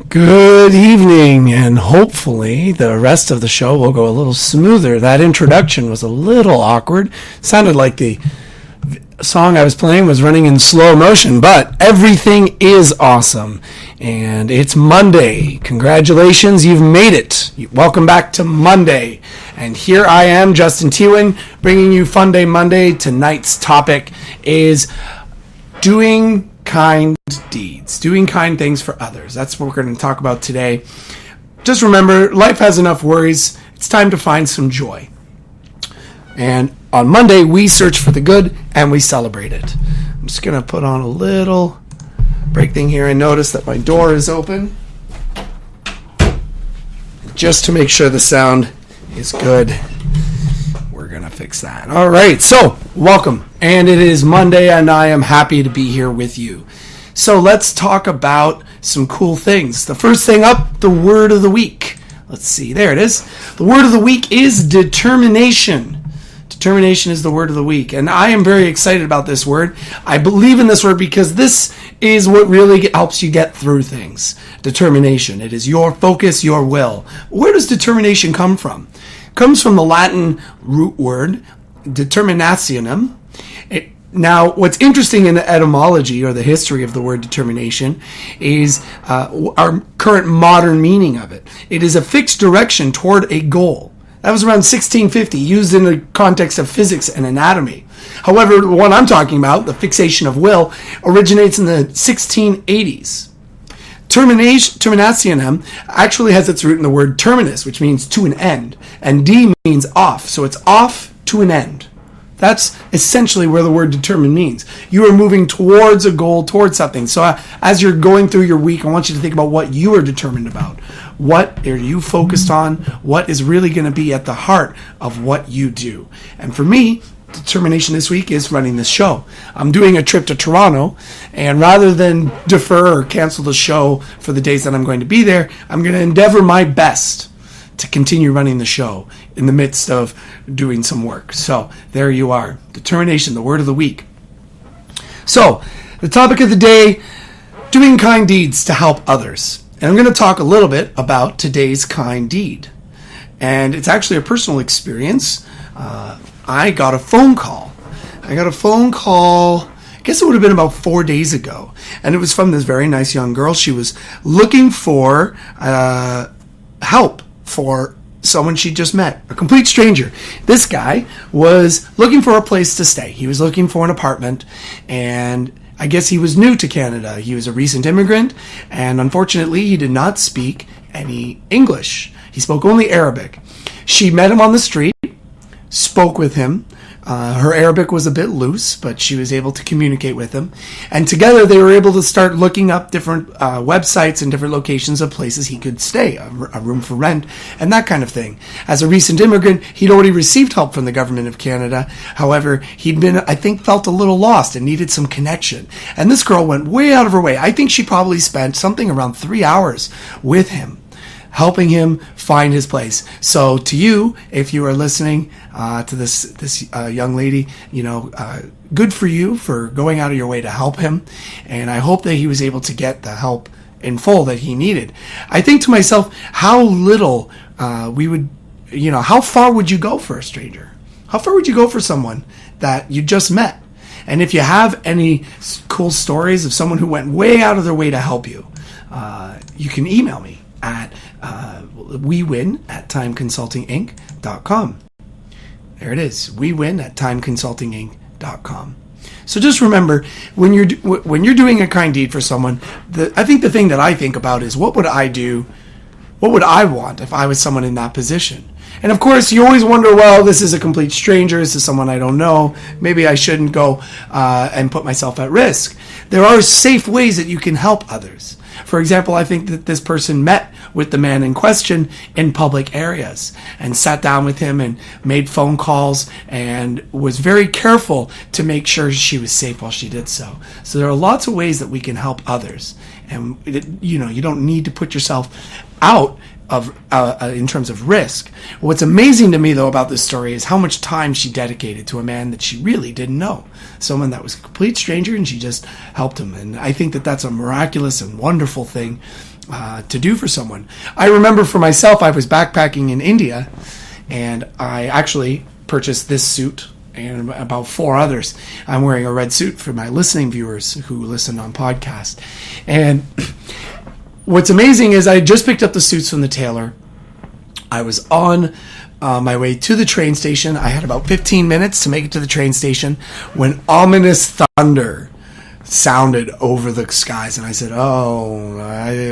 Good evening, and hopefully the rest of the show will go a little smoother. That introduction was a little awkward. Sounded like the song I was playing was running in slow motion, but everything is awesome. And it's Monday. Congratulations, you've made it. Welcome back to Monday. And here I am, Justin Teeuwen, bringing you Funday Monday. Tonight's topic is doing kind deeds, doing kind things for others. That's what we're going to talk about today. Just remember, life has enough worries. It's time to find some joy. And on Monday, we search for the good and we celebrate it. I'm just going to put on a little break thing here and notice that my door is open, just to make sure the sound is good. We're going to fix that. All right, so welcome. And it is Monday, and I am happy to be here with you. So let's talk about some cool things. The first thing up, the word of the week. Let's see, there it is. The word of the week is determination. Determination is the word of the week, and I am very excited about this word. I believe in this word because this is what really helps you get through things. Determination. It is your focus, your will. Where does determination come from? It comes from the Latin root word determinationem. Now, what's interesting in the etymology or the history of the word determination is our current modern meaning of it. It is a fixed direction toward a goal. That was around 1650, used in the context of physics and anatomy. However, the one I'm talking about, the fixation of will, originates in the 1680s. Terminationem actually has its root in the word terminus, which means to an end, and D means off, so it's off to an end. That's essentially where the word determine means. You are moving towards a goal, towards something. So as you're going through your week, I want you to think about what you are determined about. What are you focused on? What is really going to be at the heart of what you do? And for me, determination this week is running this show. I'm doing a trip to Toronto, and rather than defer or cancel the show for the days that I'm going to be there, I'm going to endeavor my best to continue running the show in the midst of doing some work. So there you are. Determination, the word of the week. So the topic of the day, doing kind deeds to help others. And I'm going to talk a little bit about today's kind deed. And it's actually a personal experience. I got a phone call. I guess it would have been about 4 days ago. And it was from this very nice young girl. She was looking for help for someone she just met, a complete stranger. This guy was looking for a place to stay. He was looking for an apartment, and I guess he was new to Canada. He was a recent immigrant, and unfortunately, he did not speak any English. He spoke only Arabic. She met him on the street, spoke with him. Her Arabic was a bit loose, but she was able to communicate with him. And together they were able to start looking up different websites and different locations of places he could stay, a room for rent, and that kind of thing. As a recent immigrant, he'd already received help from the government of Canada. However, he'd been, I think, felt a little lost and needed some connection. And this girl went way out of her way. I think she probably spent something around 3 hours with him, helping him find his place. So to you, if you are listening to this young lady, good for you for going out of your way to help him. And I hope that he was able to get the help in full that he needed. I think to myself, how little how far would you go for a stranger? How far would you go for someone that you just met? And if you have any cool stories of someone who went way out of their way to help you, you can email me at wewin@timeconsultinginc.com. There it is, wewin@timeconsultinginc.com. So just remember, when you're doing a kind deed for someone, I think the thing that I think about is, what would I do? What would I want if I was someone in that position? And of course, you always wonder, well, this is a complete stranger. This is someone I don't know. Maybe I shouldn't go and put myself at risk. There are safe ways that you can help others. For example, I think that this person met with the man in question in public areas and sat down with him and made phone calls and was very careful to make sure she was safe while she did so. So there are lots of ways that we can help others. And, you don't need to put yourself out of in terms of risk. What's amazing to me, though, about this story is how much time she dedicated to a man that she really didn't know. Someone that was a complete stranger, and she just helped him. And I think that that's a miraculous and wonderful thing. to do for someone. I remember for myself, I was backpacking in India, and I actually purchased this suit and about 4 others. I'm wearing a red suit for my listening viewers who listen on podcast. And what's amazing is I just picked up the suits from the tailor. I was on my way to the train station. I had about 15 minutes to make it to the train station when ominous thunder sounded over the skies, and I said,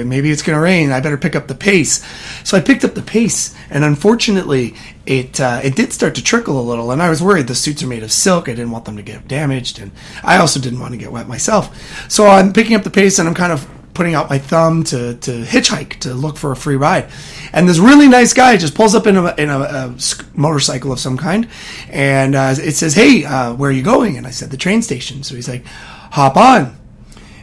maybe it's going to rain. I better pick up the pace. So I picked up the pace, and unfortunately, it did start to trickle a little, and I was worried. The suits are made of silk. I didn't want them to get damaged, and I also didn't want to get wet myself. So I'm picking up the pace, and I'm kind of putting out my thumb to hitchhike, to look for a free ride. And this really nice guy just pulls up in a motorcycle of some kind, and it says, "Hey, where are you going?" And I said, "The train station." So he's like, "Hop on."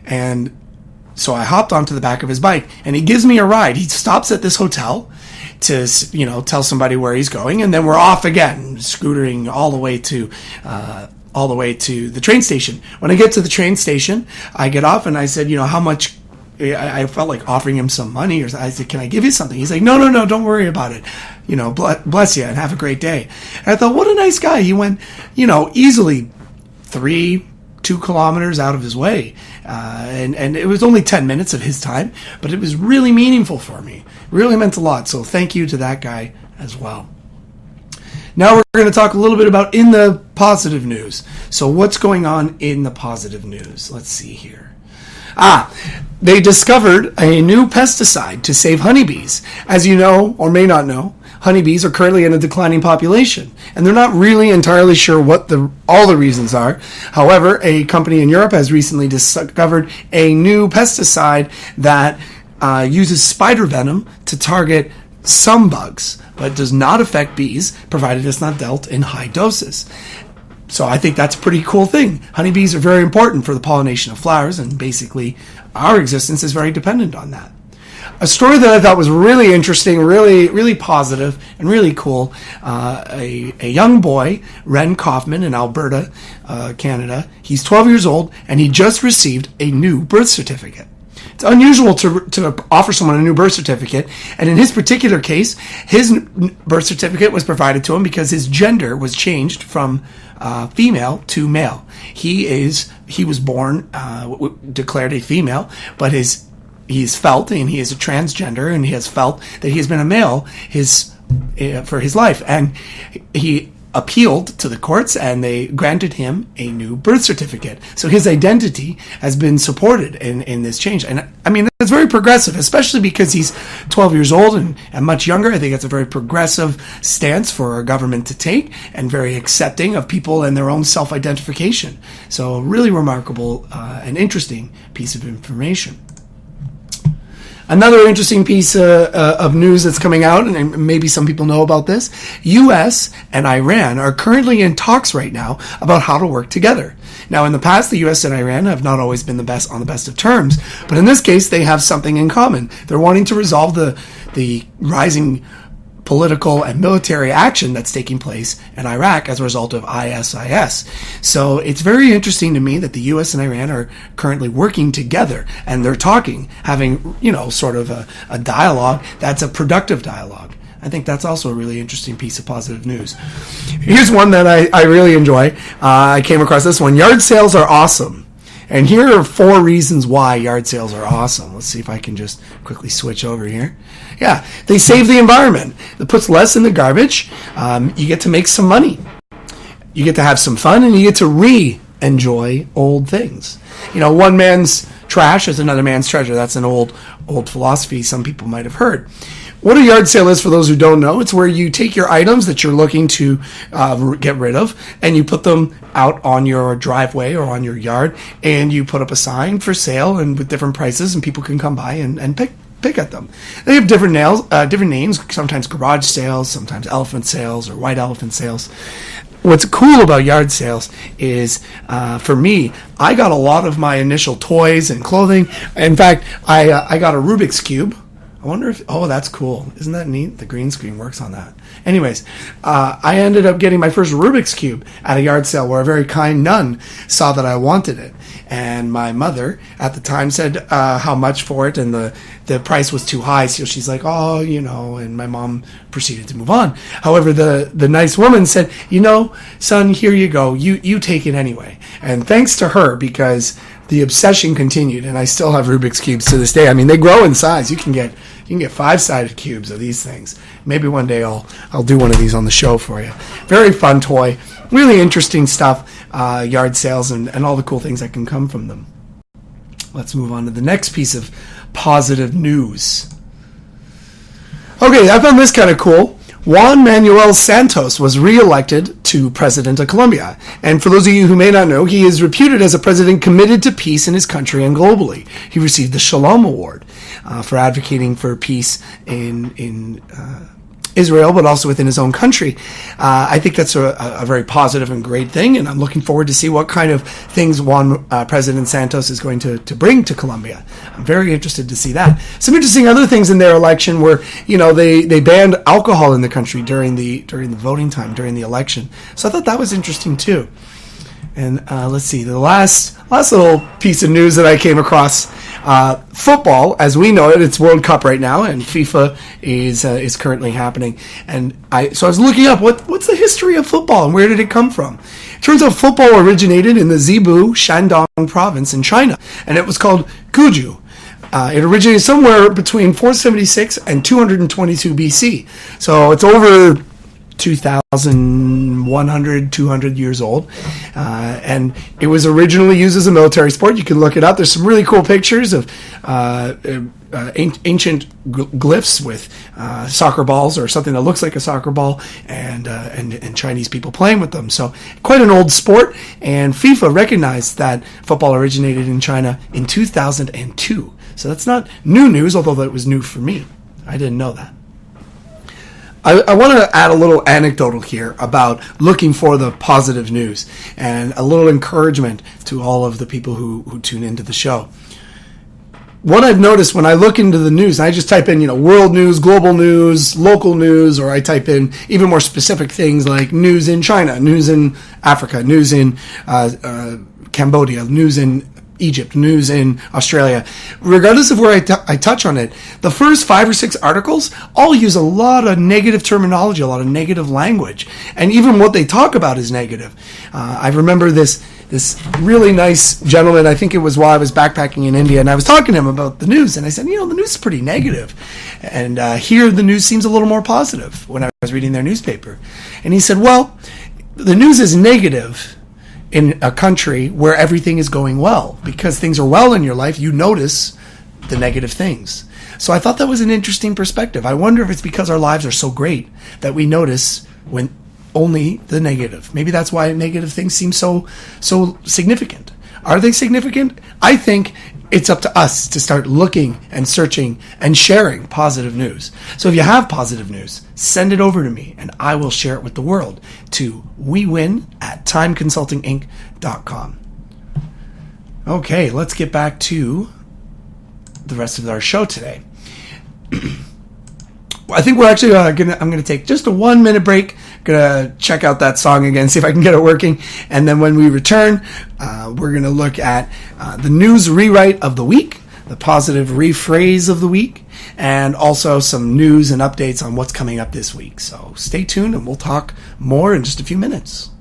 And so I hopped onto the back of his bike, and he gives me a ride. He stops at this hotel to, tell somebody where he's going, and then we're off again, scootering all the way to the train station. When I get to the train station, I get off, and I said, how much? I felt like offering him some money, or I said, "Can I give you something?" He's like, no, don't worry about it. Bless you and have a great day. And I thought, what a nice guy. He went, easily 2 kilometers out of his way. And it was only 10 minutes of his time, but it was really meaningful for me. Really meant a lot. So thank you to that guy as well. Now we're going to talk a little bit about in the positive news. So what's going on in the positive news? Let's see here. They discovered a new pesticide to save honeybees. As you know, or may not know, honeybees are currently in a declining population, and they're not really entirely sure what all the reasons are. However, a company in Europe has recently discovered a new pesticide that uses spider venom to target some bugs, but does not affect bees, provided it's not dealt in high doses. So I think that's a pretty cool thing. Honeybees are very important for the pollination of flowers, and basically our existence is very dependent on that. A story that I thought was really interesting, really, really positive, and really cool. A young boy, Ren Kaufman in Alberta, Canada. He's 12 years old, and he just received a new birth certificate. It's unusual to offer someone a new birth certificate, and in his particular case, his birth certificate was provided to him because his gender was changed from female to male. He was born declared a female, but he's felt, and he is a transgender, and he has felt that he has been a male for his life, and he appealed to the courts, and they granted him a new birth certificate. So his identity has been supported in this change. And I mean, that's very progressive, especially because he's 12 years old and much younger. I think it's a very progressive stance for our government to take, and very accepting of people and their own self-identification. So a really remarkable and interesting piece of information. Another interesting piece of news that's coming out, and maybe some people know about this, U.S. and Iran are currently in talks right now about how to work together. Now, in the past, the U.S. and Iran have not always been on the best of terms, but in this case, they have something in common. They're wanting to resolve the rising political and military action that's taking place in Iraq as a result of ISIS. So it's very interesting to me that the U.S. and Iran are currently working together, and they're talking, having, sort of a dialogue that's a productive dialogue. I think that's also a really interesting piece of positive news. Here's one that I really enjoy. I came across this one. Yard sales are awesome. And here are 4 reasons why yard sales are awesome. Let's see if I can just quickly switch over here. Yeah, they save the environment. It puts less in the garbage. You get to make some money. You get to have some fun, and you get to re-enjoy old things. One man's trash is another man's treasure. That's an old philosophy some people might have heard. What a yard sale is, for those who don't know, it's where you take your items that you're looking to get rid of, and you put them out on your driveway or on your yard, and you put up a sign for sale and with different prices, and people can come by and pick at them. They have different names, sometimes garage sales, sometimes elephant sales or white elephant sales. What's cool about yard sales is, for me, I got a lot of my initial toys and clothing. In fact, I got a Rubik's Cube. I wonder if, that's cool. Isn't that neat? The green screen works on that. Anyways, I ended up getting my first Rubik's Cube at a yard sale where a very kind nun saw that I wanted it. And my mother at the time said how much for it, and the price was too high. So she's like, oh, and my mom proceeded to move on. However, the nice woman said, son, here you go. You take it anyway. And thanks to her, because the obsession continued, and I still have Rubik's Cubes to this day. I mean, they grow in size. You can get 5-sided cubes of these things. Maybe one day I'll do one of these on the show for you. Very fun toy. Really interesting stuff. Yard sales and all the cool things that can come from them. Let's move on to the next piece of positive news. Okay, I found this kind of cool. Juan Manuel Santos was re-elected to president of Colombia. And for those of you who may not know, he is reputed as a president committed to peace in his country and globally. He received the Shalom Award for advocating for peace in Israel, but also within his own country. I think that's a very positive and great thing, and I'm looking forward to see what kind of things President Santos is going to bring to Colombia. I'm very interested to see that. Some interesting other things in their election were, they banned alcohol in the country during the voting time, during the election. So I thought that was interesting too. And let's see, the last little piece of news that I came across. Football, as we know it, it's World Cup right now, and FIFA is currently happening. And I was looking up what's the history of football and where did it come from. It turns out football originated in the Zebu Shandong province in China, and it was called Guju. It originated somewhere between 476 and 222 BC. So it's over 2,100, 200 years old. And it was originally used as a military sport. You can look it up. There's some really cool pictures of ancient glyphs with soccer balls or something that looks like a soccer ball and Chinese people playing with them. So quite an old sport. And FIFA recognized that football originated in China in 2002. So that's not new news, although that was new for me. I didn't know that. I want to add a little anecdotal here about looking for the positive news and a little encouragement to all of the people who tune into the show. What I've noticed when I look into the news, I just type in, world news, global news, local news, or I type in even more specific things like news in China, news in Africa, news in Cambodia, news in Egypt, news in Australia. Regardless of where I touch on it, the first 5 or 6 articles all use a lot of negative terminology, a lot of negative language, and even what they talk about is negative. I remember this really nice gentleman, I think it was while I was backpacking in India, and I was talking to him about the news, and I said, the news is pretty negative. And here the news seems a little more positive when I was reading their newspaper. And he said, well, the news is negative in a country where everything is going well. Because things are well in your life, you notice the negative things. So I thought that was an interesting perspective. I wonder if it's because our lives are so great that we notice when only the negative. Maybe that's why negative things seem so significant. Are they significant? I think it's up to us to start looking and searching and sharing positive news. So if you have positive news, send it over to me and I will share it with the world to wewin@timeconsultinginc.com. Okay, let's get back to the rest of our show today. I think we're actually I'm going to take just a 1-minute break. Going to check out that song again, see if I can get it working. And then when we return, we're going to look at the news rewrite of the week, the positive rephrase of the week, and also some news and updates on what's coming up this week. So stay tuned and we'll talk more in just a few minutes.